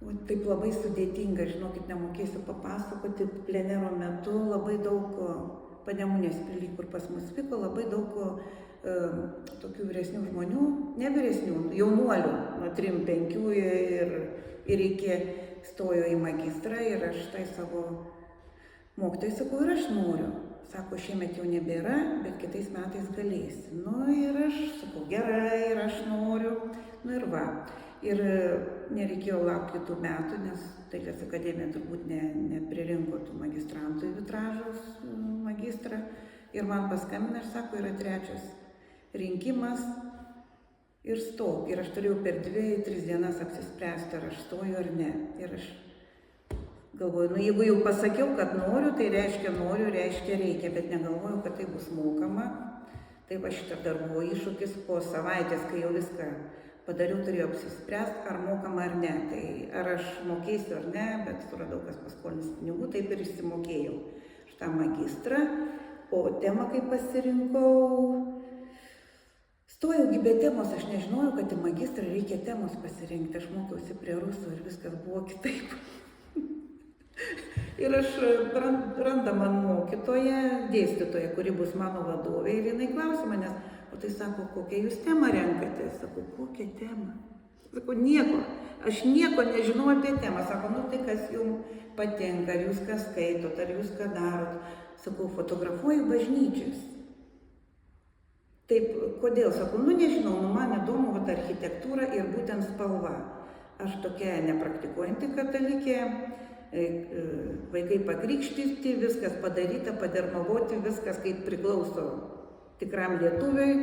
O taip labai sudėtinga, žinokit, nemokėsiu papasakoti. Plenero metu labai daug Panemunės pily, kur pas mus vyko, labai daug tokių vyresnių žmonių, ne vyresnių, jaunuolių, nuo 3-5 ir iki stojo į magistrą ir aš tai savo mokytojai sakau, ir aš noriu. Sako, šiemet jau nebėra, bet kitais metais galėsi. Nu ir aš sakau, gerai, ir aš noriu. Nu ir va. Ir nereikėjo laukti kitų metų, nes Dailės akademija turbūt nepririnko tų magistrantų į vitražos magistrą. Ir man paskambina ir sako, yra 3. rinkimas ir stok. Ir aš turėjau per 2-3 dienas apsispręsti, ar aš stoju ar ne. Ir aš galvoju, nu jeigu jau pasakiau, kad noriu, tai reiškia noriu, reiškia reikia, bet negalvoju, kad tai bus mokama. Tai va šitą dar buvo iššūkis po savaitės, kai jau viską padariau, turėjau apsispręsti, ar mokama ar ne. Tai ar aš mokėsiu ar ne, bet suradau, kas paskolins pinigų, taip ir išsimokėjau šitą magistrą. O temą, kaip pasirinkau, stojaugi be temos, aš nežinojau, kad į magistrą reikia temos pasirinkti. Aš mokiausi prie rusų ir viskas buvo kitaip. Ir aš randa man mokytoja, dėstytoja, kuri bus mano vadovė, ir jinai klausė manęs, o tai sako, kokią jūs temą renkate? Sakau, kokią temą? Sakau, nieko, aš nieko nežinau apie temą. Sako, nu tai kas jums patinka, ar jūs ką skaitot, ar jūs ką darot? Sakau, fotografuoju bažnyčias. Taip, kodėl? Sakau, nu nežinau, nu man įdomu vat architektūra ir būtent spalva. Aš tokia nepraktikuojanti katalikė, vaikai pakrikštyti, viskas padaryta, padermavoti, viskas kaip priklauso tikram lietuviui,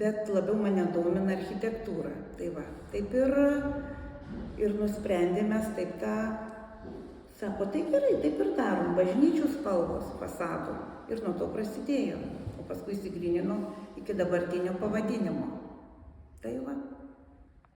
bet labiau mane domina architektūra. Tai va, taip ir nusprendėme taip tą, sako, tai gerai, taip ir darom, bažnyčių spalvos, fasadų. Ir nuo to prasidėjo, o paskui įsigrynino iki dabartinio pavadinimo. Tai va.